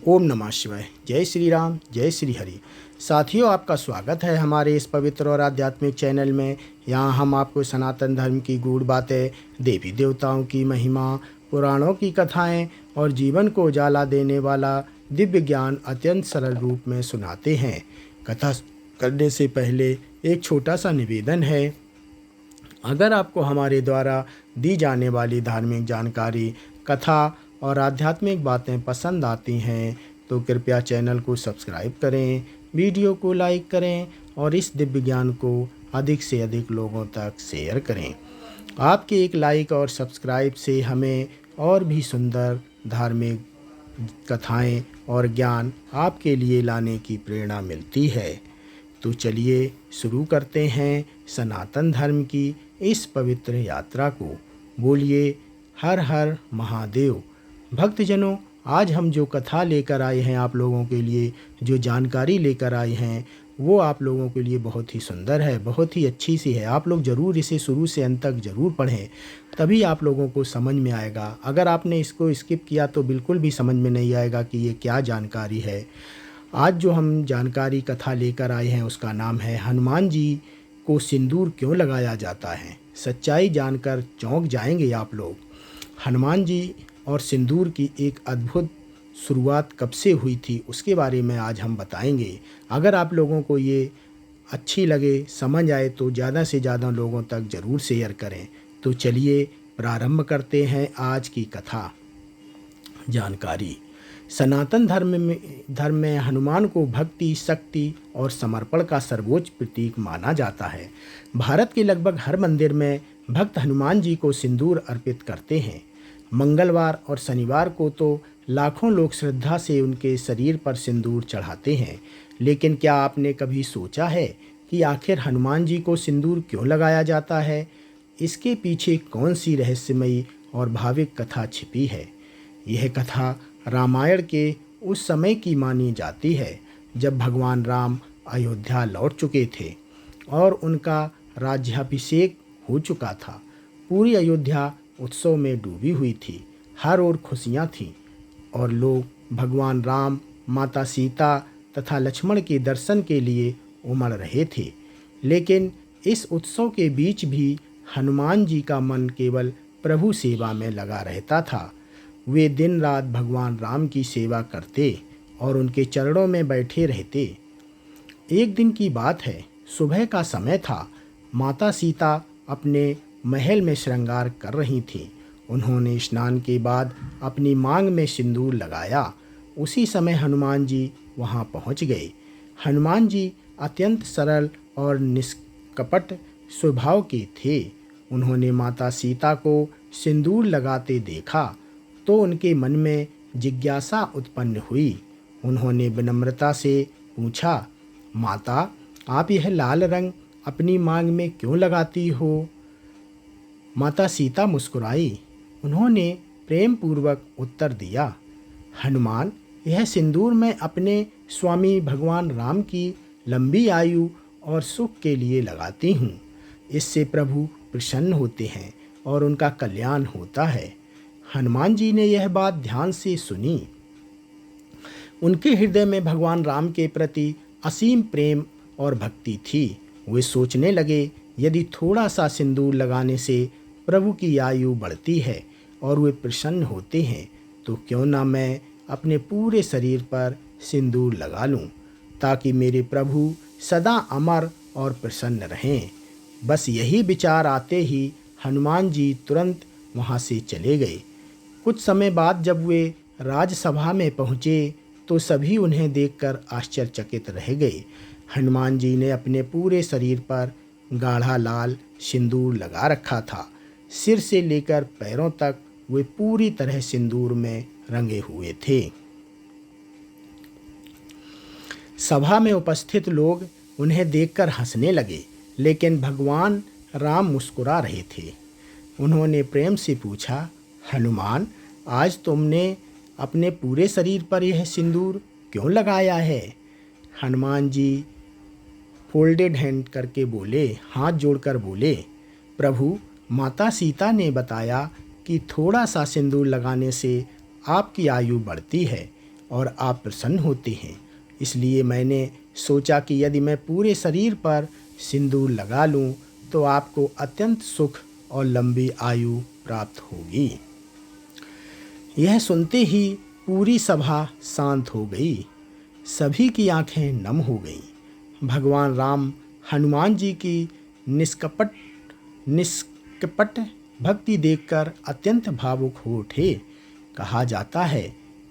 ओम नमः शिवाय। जय श्री राम, जय श्री हरि। साथियों, आपका स्वागत है हमारे इस पवित्र और आध्यात्मिक चैनल में। यहाँ हम आपको सनातन धर्म की गूढ़ बातें, देवी देवताओं की महिमा, पुराणों की कथाएं और जीवन को उजाला देने वाला दिव्य ज्ञान अत्यंत सरल रूप में सुनाते हैं। कथा करने से पहले एक छोटा सा निवेदन है। अगर आपको हमारे द्वारा दी जाने वाली धार्मिक जानकारी, कथा और आध्यात्मिक बातें पसंद आती हैं तो कृपया चैनल को सब्सक्राइब करें, वीडियो को लाइक करें और इस दिव्य ज्ञान को अधिक से अधिक लोगों तक शेयर करें। आपके एक लाइक और सब्सक्राइब से हमें और भी सुंदर धार्मिक कथाएं और ज्ञान आपके लिए लाने की प्रेरणा मिलती है। तो चलिए शुरू करते हैं सनातन धर्म की इस पवित्र यात्रा को। बोलिए हर हर महादेव। भक्तजनों, आज हम जो कथा लेकर आए हैं आप लोगों के लिए, जो जानकारी लेकर आए हैं, वो आप लोगों के लिए बहुत ही सुंदर है, बहुत ही अच्छी सी है। आप लोग ज़रूर इसे शुरू से अंत तक ज़रूर पढ़ें, तभी आप लोगों को समझ में आएगा। अगर आपने इसको स्किप किया तो बिल्कुल भी समझ में नहीं आएगा कि ये क्या जानकारी है। आज जो हम जानकारी कथा लेकर आए हैं उसका नाम है हनुमान जी को सिंदूर क्यों लगाया जाता है। सच्चाई जानकर चौंक जाएंगे आप लोग। हनुमान जी और सिंदूर की एक अद्भुत शुरुआत कब से हुई थी उसके बारे में आज हम बताएंगे। अगर आप लोगों को ये अच्छी लगे, समझ आए तो ज़्यादा से ज़्यादा लोगों तक ज़रूर शेयर करें। तो चलिए प्रारंभ करते हैं आज की कथा। जानकारी। सनातन धर्म में हनुमान को भक्ति, शक्ति और समर्पण का सर्वोच्च प्रतीक माना जाता है। भारत के लगभग हर मंदिर में भक्त हनुमान जी को सिंदूर अर्पित करते हैं। मंगलवार और शनिवार को तो लाखों लोग श्रद्धा से उनके शरीर पर सिंदूर चढ़ाते हैं। लेकिन क्या आपने कभी सोचा है कि आखिर हनुमान जी को सिंदूर क्यों लगाया जाता है? इसके पीछे कौन सी रहस्यमयी और भाविक कथा छिपी है? यह कथा रामायण के उस समय की मानी जाती है जब भगवान राम अयोध्या लौट चुके थे और उनका राज्याभिषेक हो चुका था। पूरी अयोध्या उत्सव में डूबी हुई थी। हर ओर खुशियाँ थीं और लोग भगवान राम, माता सीता तथा लक्ष्मण के दर्शन के लिए उमड़ रहे थे। लेकिन इस उत्सव के बीच भी हनुमान जी का मन केवल प्रभु सेवा में लगा रहता था। वे दिन रात भगवान राम की सेवा करते और उनके चरणों में बैठे रहते। एक दिन की बात है, सुबह का समय था। माता सीता अपने महल में श्रृंगार कर रही थीं। उन्होंने स्नान के बाद अपनी मांग में सिंदूर लगाया। उसी समय हनुमान जी वहां पहुंच गए। हनुमान जी अत्यंत सरल और निष्कपट स्वभाव के थे। उन्होंने माता सीता को सिंदूर लगाते देखा तो उनके मन में जिज्ञासा उत्पन्न हुई। उन्होंने विनम्रता से पूछा, माता, आप यह लाल रंग अपनी मांग में क्यों लगाती हो? माता सीता मुस्कुराई। उन्होंने प्रेम पूर्वक उत्तर दिया, हनुमान, यह सिंदूर मैं अपने स्वामी भगवान राम की लंबी आयु और सुख के लिए लगाती हूँ। इससे प्रभु प्रसन्न होते हैं और उनका कल्याण होता है। हनुमान जी ने यह बात ध्यान से सुनी। उनके हृदय में भगवान राम के प्रति असीम प्रेम और भक्ति थी। वे सोचने लगे, यदि थोड़ा सा सिंदूर लगाने से प्रभु की आयु बढ़ती है और वे प्रसन्न होते हैं तो क्यों ना मैं अपने पूरे शरीर पर सिंदूर लगा लूं, ताकि मेरे प्रभु सदा अमर और प्रसन्न रहें। बस यही विचार आते ही हनुमान जी तुरंत वहां से चले गए। कुछ समय बाद जब वे राजसभा में पहुँचे तो सभी उन्हें देखकर आश्चर्यचकित रह गए। हनुमान जी ने अपने पूरे शरीर पर गाढ़ा लाल सिंदूर लगा रखा था। सिर से लेकर पैरों तक वे पूरी तरह सिंदूर में रंगे हुए थे। सभा में उपस्थित लोग उन्हें देखकर हंसने लगे, लेकिन भगवान राम मुस्कुरा रहे थे। उन्होंने प्रेम से पूछा, हनुमान, आज तुमने अपने पूरे शरीर पर यह सिंदूर क्यों लगाया है? हनुमान जी फोल्डेड हैंड करके बोले, हाथ जोड़कर बोले, प्रभु, माता सीता ने बताया कि थोड़ा सा सिंदूर लगाने से आपकी आयु बढ़ती है और आप प्रसन्न होते हैं। इसलिए मैंने सोचा कि यदि मैं पूरे शरीर पर सिंदूर लगा लूं तो आपको अत्यंत सुख और लंबी आयु प्राप्त होगी। यह सुनते ही पूरी सभा शांत हो गई। सभी की आंखें नम हो गईं। भगवान राम हनुमान जी की निष्कपट भक्ति देखकर अत्यंत भावुक हो उठे। कहा जाता है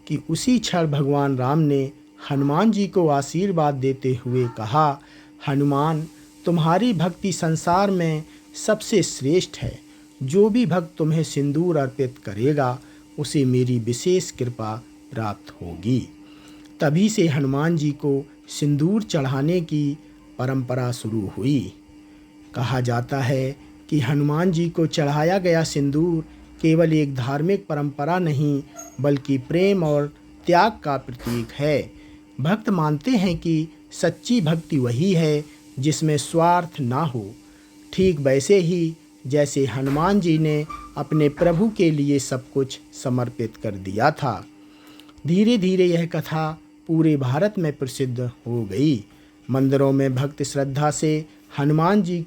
कि उसी क्षण भगवान राम ने हनुमान जी को आशीर्वाद देते हुए कहा, हनुमान, तुम्हारी भक्ति संसार में सबसे श्रेष्ठ है। जो भी भक्त तुम्हें सिंदूर अर्पित करेगा उसे मेरी विशेष कृपा प्राप्त होगी। तभी से हनुमान जी को सिंदूर चढ़ाने की परंपरा शुरू हुई। कहा जाता है कि हनुमान जी को चढ़ाया गया सिंदूर केवल एक धार्मिक परंपरा नहीं बल्कि प्रेम और त्याग का प्रतीक है। भक्त मानते हैं कि सच्ची भक्ति वही है जिसमें स्वार्थ ना हो। ठीक वैसे ही जैसे हनुमान जी ने अपने प्रभु के लिए सब कुछ समर्पित कर दिया था। धीरे धीरे यह कथा पूरे भारत में प्रसिद्ध हो गई। मंदिरों में भक्त श्रद्धा से हनुमान जी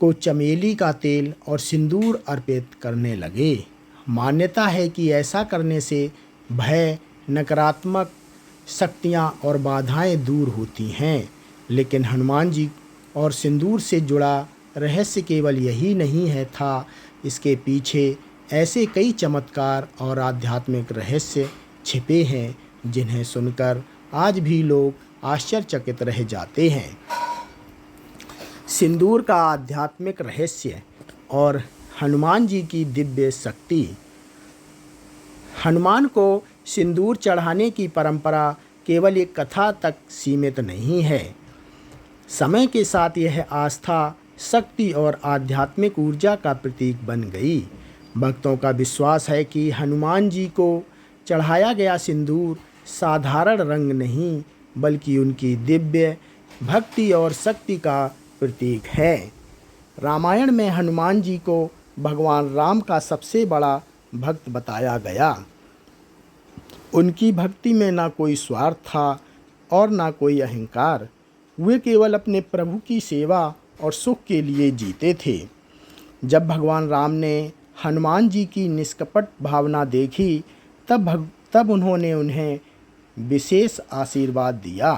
को चमेली का तेल और सिंदूर अर्पित करने लगे। मान्यता है कि ऐसा करने से भय, नकारात्मक शक्तियाँ और बाधाएं दूर होती हैं। लेकिन हनुमान जी और सिंदूर से जुड़ा रहस्य केवल यही नहीं है था, इसके पीछे ऐसे कई चमत्कार और आध्यात्मिक रहस्य छिपे हैं जिन्हें सुनकर आज भी लोग आश्चर्यचकित रह जाते हैं। सिंदूर का आध्यात्मिक रहस्य और हनुमान जी की दिव्य शक्ति। हनुमान को सिंदूर चढ़ाने की परंपरा केवल एक कथा तक सीमित नहीं है। समय के साथ यह आस्था, शक्ति और आध्यात्मिक ऊर्जा का प्रतीक बन गई। भक्तों का विश्वास है कि हनुमान जी को चढ़ाया गया सिंदूर साधारण रंग नहीं बल्कि उनकी दिव्य भक्ति और शक्ति का प्रतीक है। रामायण में हनुमान जी को भगवान राम का सबसे बड़ा भक्त बताया गया। उनकी भक्ति में ना कोई स्वार्थ था और ना कोई अहंकार। वे केवल अपने प्रभु की सेवा और सुख के लिए जीते थे। जब भगवान राम ने हनुमान जी की निष्कपट भावना देखी तब उन्होंने उन्हें विशेष आशीर्वाद दिया।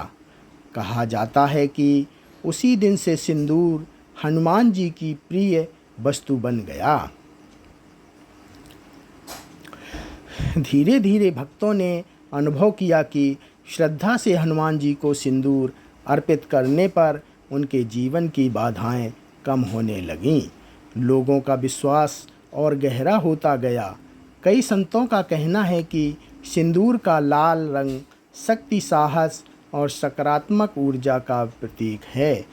कहा जाता है कि उसी दिन से सिंदूर हनुमान जी की प्रिय वस्तु बन गया। धीरे धीरे भक्तों ने अनुभव किया कि श्रद्धा से हनुमान जी को सिंदूर अर्पित करने पर उनके जीवन की बाधाएं कम होने लगीं। लोगों का विश्वास और गहरा होता गया। कई संतों का कहना है कि सिंदूर का लाल रंग शक्ति, साहस और सकारात्मक ऊर्जा का प्रतीक है।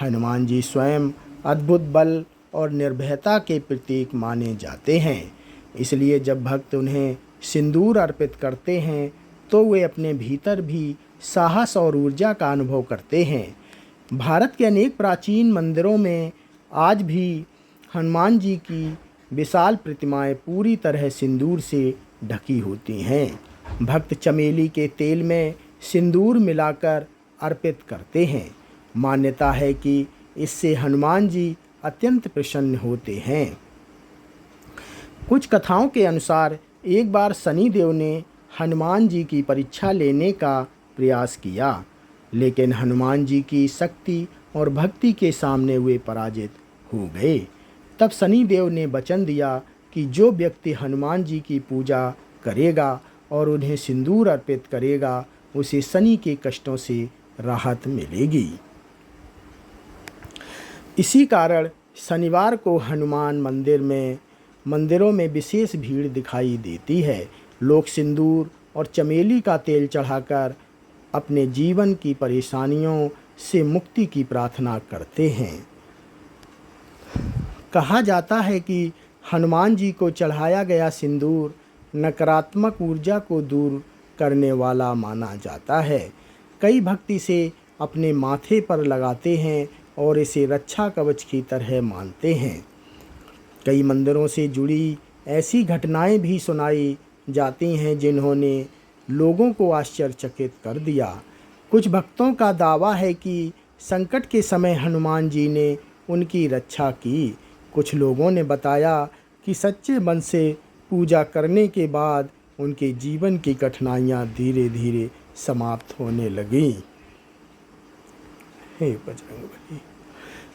हनुमान जी स्वयं अद्भुत बल और निर्भयता के प्रतीक माने जाते हैं। इसलिए जब भक्त उन्हें सिंदूर अर्पित करते हैं तो वे अपने भीतर भी साहस और ऊर्जा का अनुभव करते हैं। भारत के अनेक प्राचीन मंदिरों में आज भी हनुमान जी की विशाल प्रतिमाएं पूरी तरह सिंदूर से ढकी होती हैं। भक्त चमेली के तेल में सिंदूर मिलाकर अर्पित करते हैं। मान्यता है कि इससे हनुमान जी अत्यंत प्रसन्न होते हैं। कुछ कथाओं के अनुसार एक बार शनिदेव ने हनुमान जी की परीक्षा लेने का प्रयास किया, लेकिन हनुमान जी की शक्ति और भक्ति के सामने वे पराजित हो गए। तब शनिदेव ने वचन दिया कि जो व्यक्ति हनुमान जी की पूजा करेगा और उन्हें सिंदूर अर्पित करेगा उसे शनि के कष्टों से राहत मिलेगी। इसी कारण शनिवार को हनुमान मंदिरों में विशेष भीड़ दिखाई देती है। लोग सिंदूर और चमेली का तेल चढ़ाकर अपने जीवन की परेशानियों से मुक्ति की प्रार्थना करते हैं। कहा जाता है कि हनुमान जी को चढ़ाया गया सिंदूर नकारात्मक ऊर्जा को दूर करने वाला माना जाता है। कई भक्त इसे अपने माथे पर लगाते हैं और इसे रक्षा कवच की तरह मानते हैं। कई मंदिरों से जुड़ी ऐसी घटनाएं भी सुनाई जाती हैं लोगों को आश्चर्यचकित कर दिया। कुछ भक्तों का दावा है कि संकट के समय हनुमान जी ने उनकी रक्षा की। कुछ लोगों ने बताया कि सच्चे मन से पूजा करने के बाद उनके जीवन की कठिनाइयाँ धीरे धीरे समाप्त होने लगीं। हे बजरंगबली।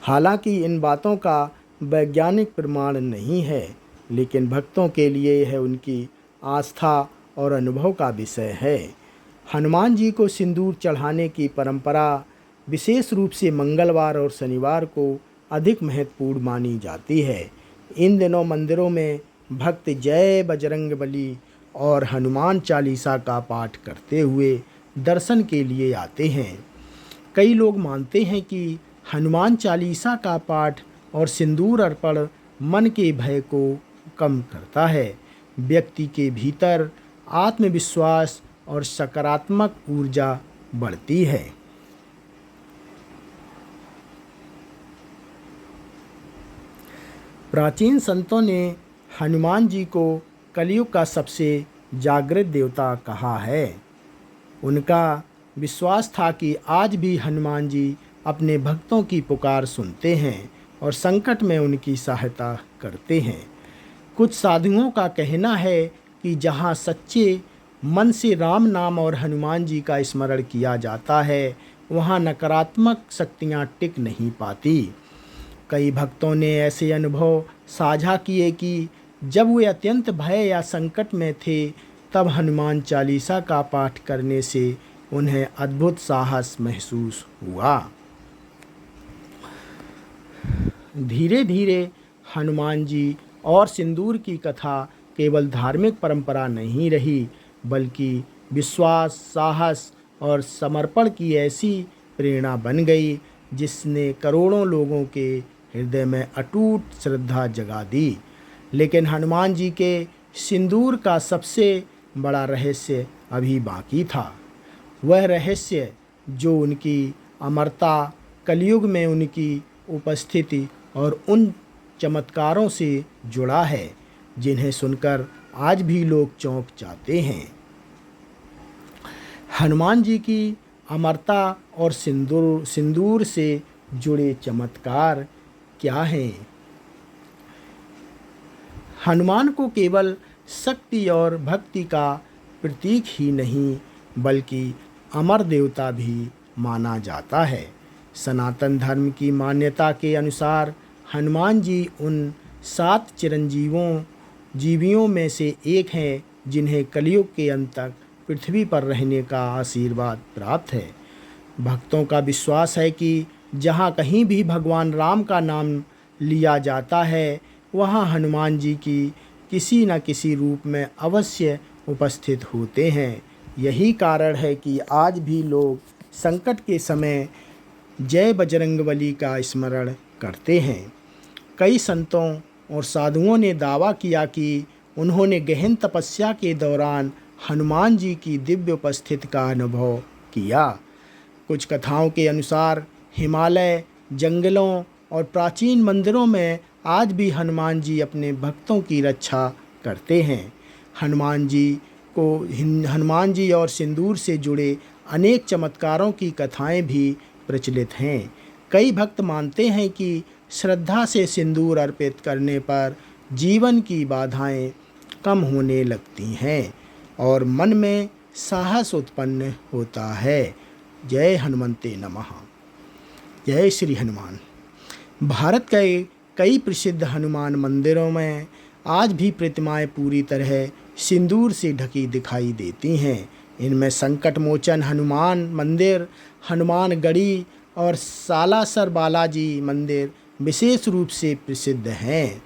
हालांकि इन बातों का वैज्ञानिक प्रमाण नहीं है, लेकिन भक्तों के लिए यह उनकी आस्था और अनुभव का विषय है। हनुमान जी को सिंदूर चढ़ाने की परंपरा विशेष रूप से मंगलवार और शनिवार को अधिक महत्वपूर्ण मानी जाती है। इन दिनों मंदिरों में भक्त जय बजरंगबली और हनुमान चालीसा का पाठ करते हुए दर्शन के लिए आते हैं। कई लोग मानते हैं कि हनुमान चालीसा का पाठ और सिंदूर अर्पण मन के भय को कम करता है, व्यक्ति के भीतर आत्मविश्वास और सकारात्मक ऊर्जा बढ़ती है। प्राचीन संतों ने हनुमान जी को कलयुग का सबसे जागृत देवता कहा है। उनका विश्वास था कि आज भी हनुमान जी अपने भक्तों की पुकार सुनते हैं और संकट में उनकी सहायता करते हैं। कुछ साधुओं का कहना है कि जहाँ सच्चे मन से राम नाम और हनुमान जी का स्मरण किया जाता है, वहाँ नकारात्मक शक्तियाँ टिक नहीं पाती। कई भक्तों ने ऐसे अनुभव साझा किए कि जब वे अत्यंत भय या संकट में थे, तब हनुमान चालीसा का पाठ करने से उन्हें अद्भुत साहस महसूस हुआ। धीरे धीरे हनुमान जी और सिंदूर की कथा केवल धार्मिक परंपरा नहीं रही, बल्कि विश्वास, साहस और समर्पण की ऐसी प्रेरणा बन गई जिसने करोड़ों लोगों के हृदय में अटूट श्रद्धा जगा दी। लेकिन हनुमान जी के सिंदूर का सबसे बड़ा रहस्य अभी बाकी था। वह रहस्य जो उनकी अमरता, कलयुग में उनकी उपस्थिति और उन चमत्कारों से जुड़ा है जिन्हें सुनकर आज भी लोग चौंक जाते हैं। हनुमान जी की अमरता और सिंदूर से जुड़े चमत्कार क्या हैं? हनुमान को केवल शक्ति और भक्ति का प्रतीक ही नहीं, बल्कि अमर देवता भी माना जाता है। सनातन धर्म की मान्यता के अनुसार हनुमान जी उन 7 जीवियों में से एक हैं जिन्हें कलयुग के अंत तक पृथ्वी पर रहने का आशीर्वाद प्राप्त है। भक्तों का विश्वास है कि जहाँ कहीं भी भगवान राम का नाम लिया जाता है, वहाँ हनुमान जी की किसी न किसी रूप में अवश्य उपस्थित होते हैं। यही कारण है कि आज भी लोग संकट के समय जय बजरंगबली का स्मरण करते हैं। कई संतों और साधुओं ने दावा किया कि उन्होंने गहन तपस्या के दौरान हनुमान जी की दिव्य उपस्थिति का अनुभव किया। कुछ कथाओं के अनुसार हिमालय, जंगलों और प्राचीन मंदिरों में आज भी हनुमान जी अपने भक्तों की रक्षा करते हैं। हनुमान जी और सिंदूर से जुड़े अनेक चमत्कारों की कथाएं भी प्रचलित हैं। कई भक्त मानते हैं कि श्रद्धा से सिंदूर अर्पित करने पर जीवन की बाधाएं कम होने लगती हैं और मन में साहस उत्पन्न होता है। जय हनुमते नमः। जय श्री हनुमान। भारत के कई प्रसिद्ध हनुमान मंदिरों में आज भी प्रतिमाएं पूरी तरह सिंदूर से ढकी दिखाई देती हैं। इनमें संकट मोचन हनुमान मंदिर, हनुमान गढ़ी और सालासर बालाजी मंदिर विशेष रूप से प्रसिद्ध हैं।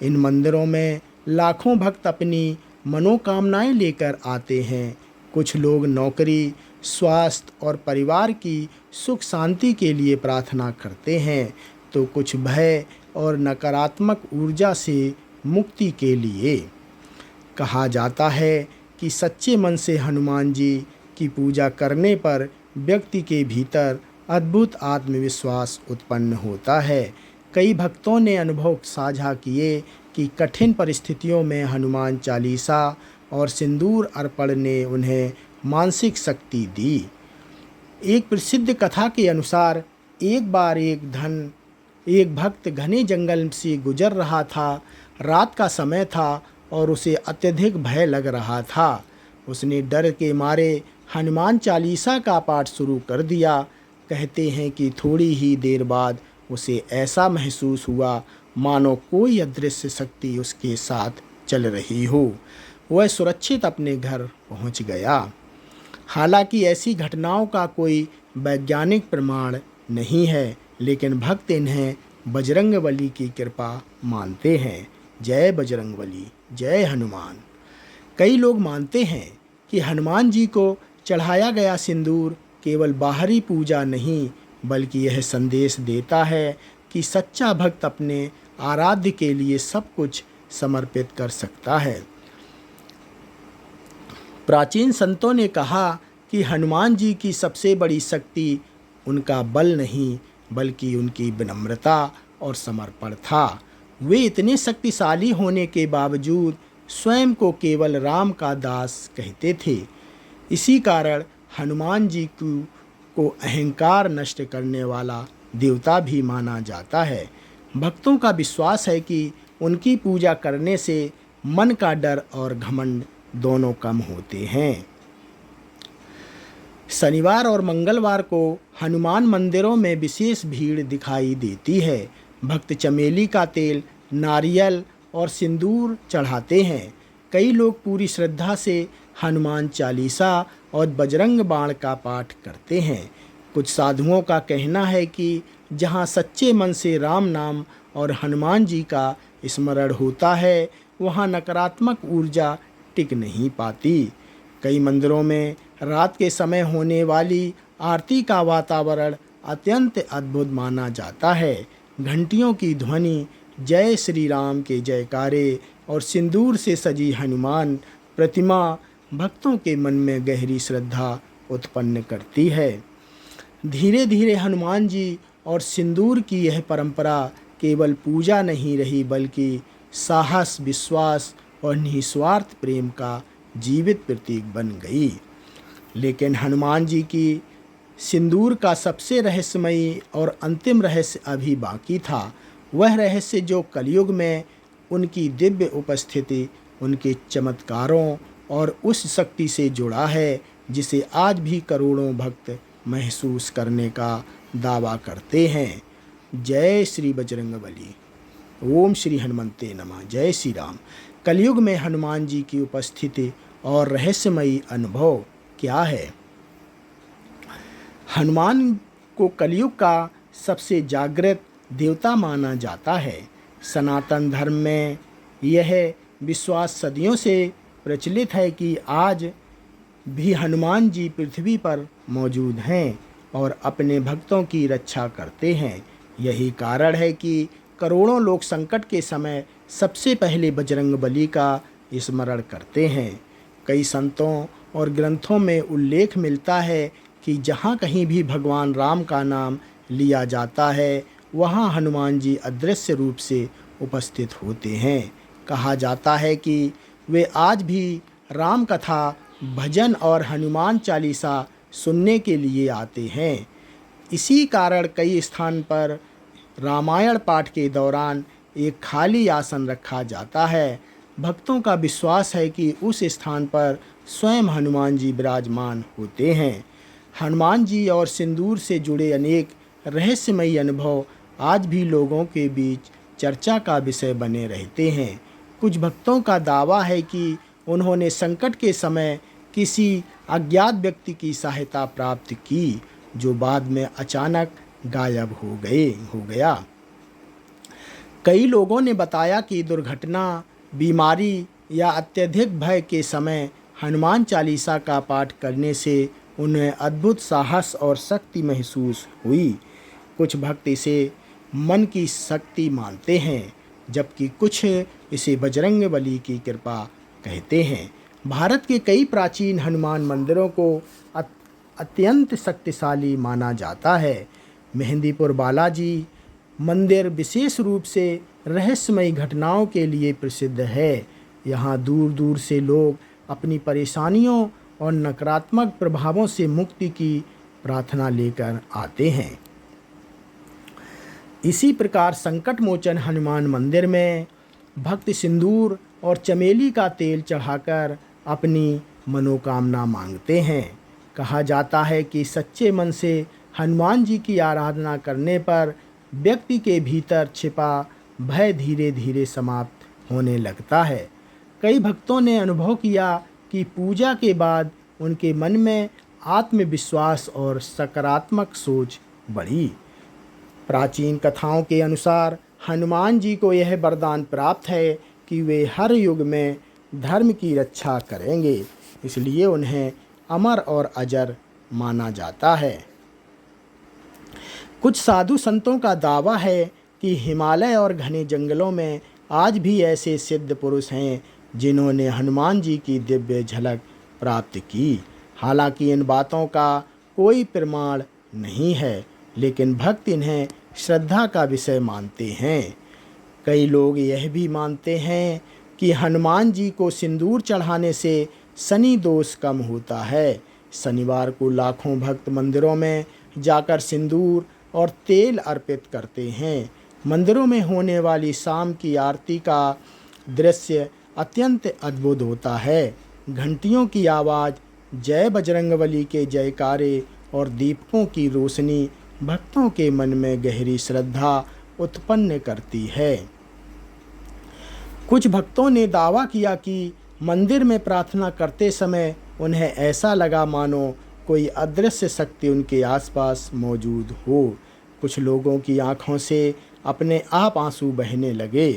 इन मंदिरों में लाखों भक्त अपनी मनोकामनाएं लेकर आते हैं। कुछ लोग नौकरी, स्वास्थ्य और परिवार की सुख शांति के लिए प्रार्थना करते हैं, तो कुछ भय और नकारात्मक ऊर्जा से मुक्ति के लिए। कहा जाता है कि सच्चे मन से हनुमान जी की पूजा करने पर व्यक्ति के भीतर अद्भुत आत्मविश्वास उत्पन्न होता है। कई भक्तों ने अनुभव साझा किए कि कठिन परिस्थितियों में हनुमान चालीसा और सिंदूर अर्पण ने उन्हें मानसिक शक्ति दी। एक प्रसिद्ध कथा के अनुसार एक बार एक भक्त घने जंगल से गुजर रहा था। रात का समय था और उसे अत्यधिक भय लग रहा था। उसने डर के मारे हनुमान चालीसा का पाठ शुरू कर दिया। कहते हैं कि थोड़ी ही देर बाद उसे ऐसा महसूस हुआ मानो कोई अदृश्य शक्ति उसके साथ चल रही हो। वह सुरक्षित अपने घर पहुंच गया। हालांकि ऐसी घटनाओं का कोई वैज्ञानिक प्रमाण नहीं है, लेकिन भक्त इन्हें बजरंगबली की कृपा मानते हैं। जय बजरंगबली, जय हनुमान। कई लोग मानते हैं कि हनुमान जी को चढ़ाया गया सिंदूर केवल बाहरी पूजा नहीं, बल्कि यह संदेश देता है कि सच्चा भक्त अपने आराध्य के लिए सब कुछ समर्पित कर सकता है। प्राचीन संतों ने कहा कि हनुमान जी की सबसे बड़ी शक्ति उनका बल नहीं, बल्कि उनकी विनम्रता और समर्पण था। वे इतने शक्तिशाली होने के बावजूद स्वयं को केवल राम का दास कहते थे। इसी कारण हनुमान जी को अहंकार नष्ट करने वाला देवता भी माना जाता है। भक्तों का विश्वास है कि उनकी पूजा करने से मन का डर और घमंड दोनों कम होते हैं। शनिवार और मंगलवार को हनुमान मंदिरों में विशेष भीड़ दिखाई देती है। भक्त चमेली का तेल, नारियल और सिंदूर चढ़ाते हैं। कई लोग पूरी श्रद्धा से हनुमान चालीसा और बजरंग बाण का पाठ करते हैं। कुछ साधुओं का कहना है कि जहाँ सच्चे मन से राम नाम और हनुमान जी का स्मरण होता है, वहाँ नकारात्मक ऊर्जा टिक नहीं पाती। कई मंदिरों में रात के समय होने वाली आरती का वातावरण अत्यंत अद्भुत माना जाता है। घंटियों की ध्वनि, जय श्री राम के जयकारे और सिंदूर से सजी हनुमान प्रतिमा भक्तों के मन में गहरी श्रद्धा उत्पन्न करती है। धीरे धीरे हनुमान जी और सिंदूर की यह परंपरा केवल पूजा नहीं रही, बल्कि साहस, विश्वास और निस्वार्थ प्रेम का जीवित प्रतीक बन गई। लेकिन हनुमान जी की सिंदूर का सबसे रहस्यमयी और अंतिम रहस्य अभी बाकी था। वह रहस्य जो कलयुग में उनकी दिव्य उपस्थिति, उनके चमत्कारों और उस शक्ति से जुड़ा है जिसे आज भी करोड़ों भक्त महसूस करने का दावा करते हैं। जय श्री बजरंगबली। ओम श्री हनुमते नमः। जय श्री राम। कलयुग में हनुमान जी की उपस्थिति और रहस्यमयी अनुभव क्या है? हनुमान को कलयुग का सबसे जागृत देवता माना जाता है। सनातन धर्म में यह विश्वास सदियों से प्रचलित है कि आज भी हनुमान जी पृथ्वी पर मौजूद हैं और अपने भक्तों की रक्षा करते हैं। यही कारण है कि करोड़ों लोग संकट के समय सबसे पहले बजरंगबली का स्मरण करते हैं। कई संतों और ग्रंथों में उल्लेख मिलता है कि जहाँ कहीं भी भगवान राम का नाम लिया जाता है, वहाँ हनुमान जी अदृश्य रूप से उपस्थित होते हैं। कहा जाता है कि वे आज भी राम कथा, भजन और हनुमान चालीसा सुनने के लिए आते हैं। इसी कारण कई स्थान पर रामायण पाठ के दौरान एक खाली आसन रखा जाता है। भक्तों का विश्वास है कि उस स्थान पर स्वयं हनुमान जी विराजमान होते हैं। हनुमान जी और सिंदूर से जुड़े अनेक रहस्यमयी अनुभव आज भी लोगों के बीच चर्चा का विषय बने रहते हैं। कुछ भक्तों का दावा है कि उन्होंने संकट के समय किसी अज्ञात व्यक्ति की सहायता प्राप्त की, जो बाद में अचानक गायब हो गया। कई लोगों ने बताया कि दुर्घटना, बीमारी या अत्यधिक भय के समय हनुमान चालीसा का पाठ करने से उन्हें अद्भुत साहस और शक्ति महसूस हुई। कुछ भक्त इसे मन की शक्ति मानते हैं, जबकि कुछ इसे बजरंगबली की कृपा कहते हैं। भारत के कई प्राचीन हनुमान मंदिरों को अत्यंत शक्तिशाली माना जाता है। मेहंदीपुर बालाजी मंदिर विशेष रूप से रहस्यमयी घटनाओं के लिए प्रसिद्ध है। यहाँ दूर दूर से लोग अपनी परेशानियों और नकारात्मक प्रभावों से मुक्ति की प्रार्थना लेकर आते हैं। इसी प्रकार संकट मोचन हनुमान मंदिर में भक्त सिंदूर और चमेली का तेल चढ़ाकर अपनी मनोकामना मांगते हैं। कहा जाता है कि सच्चे मन से हनुमान जी की आराधना करने पर व्यक्ति के भीतर छिपा भय धीरे धीरे समाप्त होने लगता है। कई भक्तों ने अनुभव किया कि पूजा के बाद उनके मन में आत्मविश्वास और सकारात्मक सोच बढ़ी। प्राचीन कथाओं के अनुसार हनुमान जी को यह वरदान प्राप्त है कि वे हर युग में धर्म की रक्षा करेंगे, इसलिए उन्हें अमर और अजर माना जाता है। कुछ साधु संतों का दावा है कि हिमालय और घने जंगलों में आज भी ऐसे सिद्ध पुरुष हैं जिन्होंने हनुमान जी की दिव्य झलक प्राप्त की। हालांकि इन बातों का कोई प्रमाण नहीं है, लेकिन भक्त इन्हें श्रद्धा का विषय मानते हैं। कई लोग यह भी मानते हैं कि हनुमान जी को सिंदूर चढ़ाने से शनि दोष कम होता है। शनिवार को लाखों भक्त मंदिरों में जाकर सिंदूर और तेल अर्पित करते हैं। मंदिरों में होने वाली शाम की आरती का दृश्य अत्यंत अद्भुत होता है। घंटियों की आवाज़, जय बजरंगबली के जयकारे और दीपकों की रोशनी भक्तों के मन में गहरी श्रद्धा उत्पन्न करती है। कुछ भक्तों ने दावा किया कि मंदिर में प्रार्थना करते समय उन्हें ऐसा लगा मानो कोई अदृश्य शक्ति उनके आसपास मौजूद हो। कुछ लोगों की आंखों से अपने आप आंसू बहने लगे।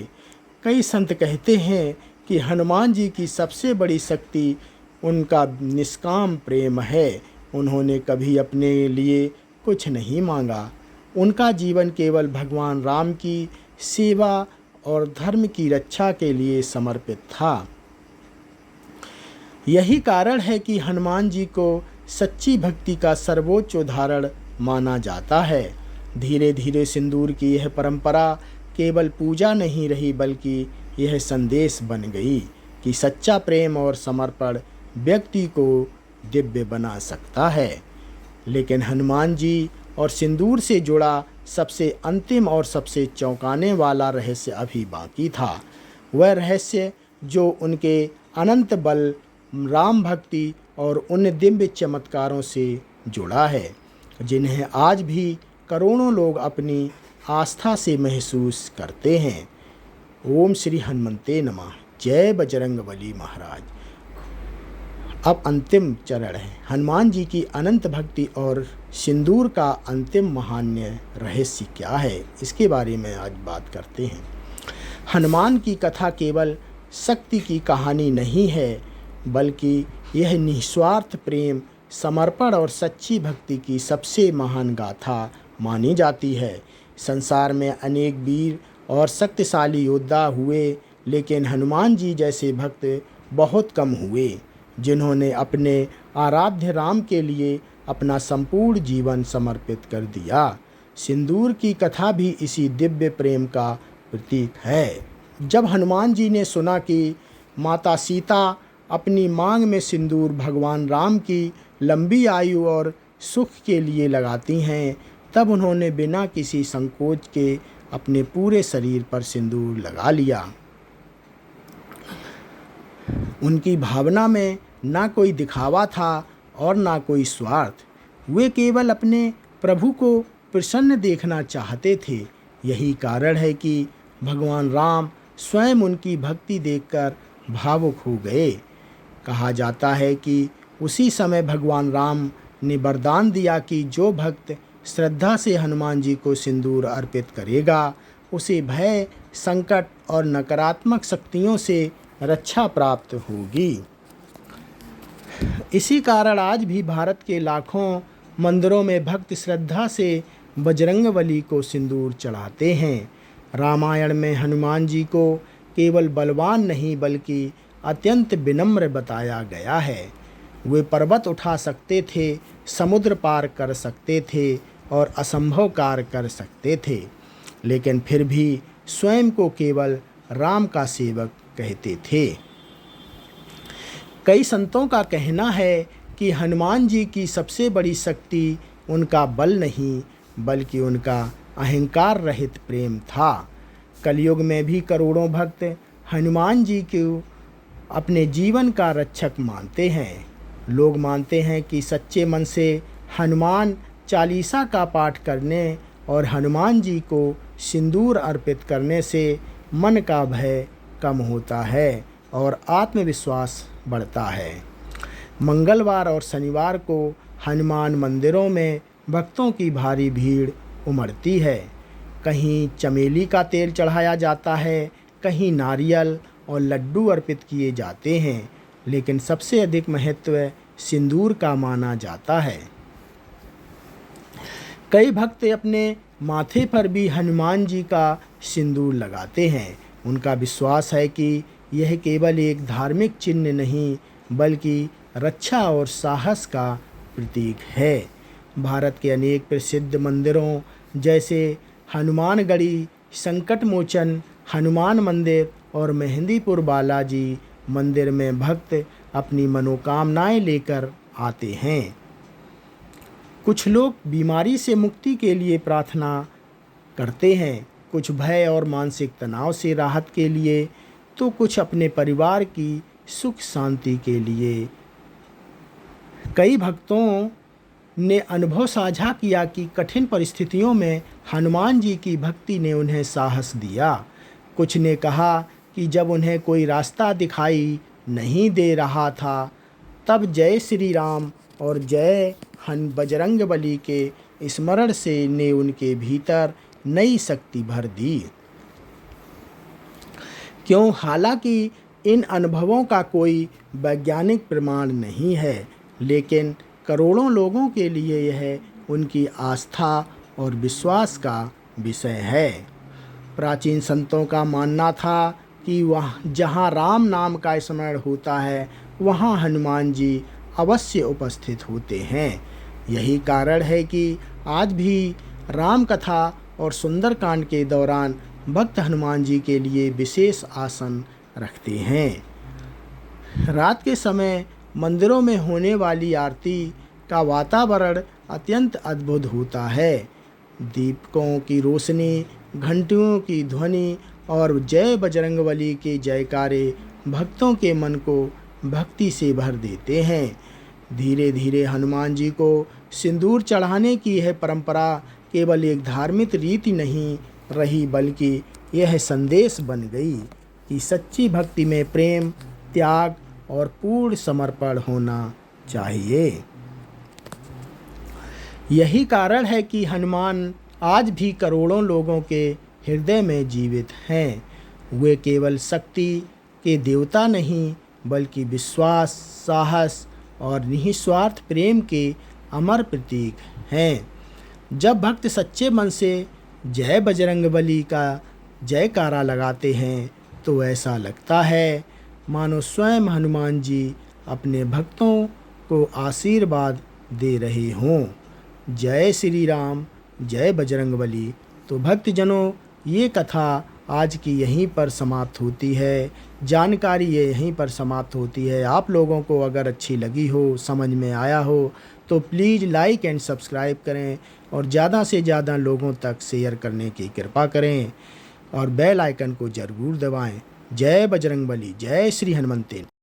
कई संत कहते हैं कि हनुमान जी की सबसे बड़ी शक्ति उनका निष्काम प्रेम है। उन्होंने कभी अपने लिए कुछ नहीं मांगा। उनका जीवन केवल भगवान राम की सेवा और धर्म की रक्षा के लिए समर्पित था। यही कारण है कि हनुमान जी को सच्ची भक्ति का सर्वोच्च उदाहरण माना जाता है। धीरे धीरे सिंदूर की यह परंपरा केवल पूजा नहीं रही, बल्कि यह संदेश बन गई कि सच्चा प्रेम और समर्पण व्यक्ति को दिव्य बना सकता है। लेकिन हनुमान जी और सिंदूर से जुड़ा सबसे अंतिम और सबसे चौंकाने वाला रहस्य अभी बाकी था। वह रहस्य जो उनके अनंत बल, राम भक्ति और उन दिव्य चमत्कारों से जुड़ा है, जिन्हें आज भी करोड़ों लोग अपनी आस्था से महसूस करते हैं। ओम श्री हनुमते नमः। जय बजरंगबली महाराज। अब अंतिम चरण है हनुमान जी की अनंत भक्ति और सिंदूर का अंतिम महान्य रहस्य क्या है, इसके बारे में आज बात करते हैं। हनुमान की कथा केवल शक्ति की कहानी नहीं है, बल्कि यह निस्वार्थ प्रेम, समर्पण और सच्ची भक्ति की सबसे महान गाथा मानी जाती है। संसार में अनेक वीर और शक्तिशाली योद्धा हुए, लेकिन हनुमान जी जैसे भक्त बहुत कम हुए, जिन्होंने अपने आराध्य राम के लिए अपना संपूर्ण जीवन समर्पित कर दिया। सिंदूर की कथा भी इसी दिव्य प्रेम का प्रतीक है। जब हनुमान जी ने सुना कि माता सीता अपनी मांग में सिंदूर भगवान राम की लंबी आयु और सुख के लिए लगाती हैं, तब उन्होंने बिना किसी संकोच के अपने पूरे शरीर पर सिंदूर लगा लिया। उनकी भावना में ना कोई दिखावा था और ना कोई स्वार्थ। वे केवल अपने प्रभु को प्रसन्न देखना चाहते थे। यही कारण है कि भगवान राम स्वयं उनकी भक्ति देखकर भावुक हो गए। कहा जाता है कि उसी समय भगवान राम ने वरदान दिया कि जो भक्त श्रद्धा से हनुमान जी को सिंदूर अर्पित करेगा, उसे भय, संकट और नकारात्मक शक्तियों से रक्षा प्राप्त होगी। इसी कारण आज भी भारत के लाखों मंदिरों में भक्त श्रद्धा से बजरंगबली को सिंदूर चढ़ाते हैं। रामायण में हनुमान जी को केवल बलवान नहीं, बल्कि अत्यंत विनम्र बताया गया है। वे पर्वत उठा सकते थे, समुद्र पार कर सकते थे और असंभव कार्य कर सकते थे, लेकिन फिर भी स्वयं को केवल राम का सेवक कहते थे। कई संतों का कहना है कि हनुमान जी की सबसे बड़ी शक्ति उनका बल नहीं बल्कि उनका अहंकार रहित प्रेम था। कलयुग में भी करोड़ों भक्त हनुमान जी को अपने जीवन का रक्षक मानते हैं। लोग मानते हैं कि सच्चे मन से हनुमान चालीसा का पाठ करने और हनुमान जी को सिंदूर अर्पित करने से मन का भय कम होता है और आत्मविश्वास बढ़ता है। मंगलवार और शनिवार को हनुमान मंदिरों में भक्तों की भारी भीड़ उमड़ती है। कहीं चमेली का तेल चढ़ाया जाता है, कहीं नारियल और लड्डू अर्पित किए जाते हैं, लेकिन सबसे अधिक महत्व सिंदूर का माना जाता है। कई भक्त अपने माथे पर भी हनुमान जी का सिंदूर लगाते हैं। उनका विश्वास है कि यह केवल एक धार्मिक चिन्ह नहीं बल्कि रक्षा और साहस का प्रतीक है। भारत के अनेक प्रसिद्ध मंदिरों जैसे हनुमानगढ़ी, संकटमोचन हनुमान मंदिर और मेहंदीपुर बालाजी मंदिर में भक्त अपनी मनोकामनाएं लेकर आते हैं। कुछ लोग बीमारी से मुक्ति के लिए प्रार्थना करते हैं, कुछ भय और मानसिक तनाव से राहत के लिए, तो कुछ अपने परिवार की सुख शांति के लिए। कई भक्तों ने अनुभव साझा किया कि कठिन परिस्थितियों में हनुमान जी की भक्ति ने उन्हें साहस दिया। कुछ ने कहा कि जब उन्हें कोई रास्ता दिखाई नहीं दे रहा था तब जय श्री राम और जय बजरंगबली के स्मरण से ने उनके भीतर नई शक्ति भर दी। क्यों? हालांकि इन अनुभवों का कोई वैज्ञानिक प्रमाण नहीं है, लेकिन करोड़ों लोगों के लिए यह उनकी आस्था और विश्वास का विषय है। प्राचीन संतों का मानना था कि जहाँ राम नाम का स्मरण होता है वहाँ हनुमान जी अवश्य उपस्थित होते हैं। यही कारण है कि आज भी राम कथा और सुंदरकांड के दौरान भक्त हनुमान जी के लिए विशेष आसन रखते हैं। रात के समय मंदिरों में होने वाली आरती का वातावरण अत्यंत अद्भुत होता है। दीपकों की रोशनी, घंटियों की ध्वनि और जय बजरंगबली के जयकारे भक्तों के मन को भक्ति से भर देते हैं। धीरे धीरे हनुमान जी को सिंदूर चढ़ाने की यह परंपरा केवल एक धार्मिक रीति नहीं रही बल्कि यह संदेश बन गई कि सच्ची भक्ति में प्रेम, त्याग और पूर्ण समर्पण होना चाहिए। यही कारण है कि हनुमान आज भी करोड़ों लोगों के हृदय में जीवित हैं। वे केवल शक्ति के देवता नहीं बल्कि विश्वास, साहस और निस्वार्थ प्रेम के अमर प्रतीक हैं। जब भक्त सच्चे मन से जय बजरंगबली का जयकारा लगाते हैं तो ऐसा लगता है मानो स्वयं हनुमान जी अपने भक्तों को आशीर्वाद दे रहे हों। जय श्री राम, जय बजरंगबली। तो भक्तजनों, ये कथा आज की यहीं पर समाप्त होती है। जानकारी ये यहीं पर समाप्त होती है। आप लोगों को अगर अच्छी लगी हो, समझ में आया हो तो प्लीज़ लाइक एंड सब्सक्राइब करें और ज़्यादा से ज़्यादा लोगों तक शेयर करने की कृपा करें और बेल आइकन को ज़रूर दबाएं। जय बजरंगबली, जय श्री हनुमंते।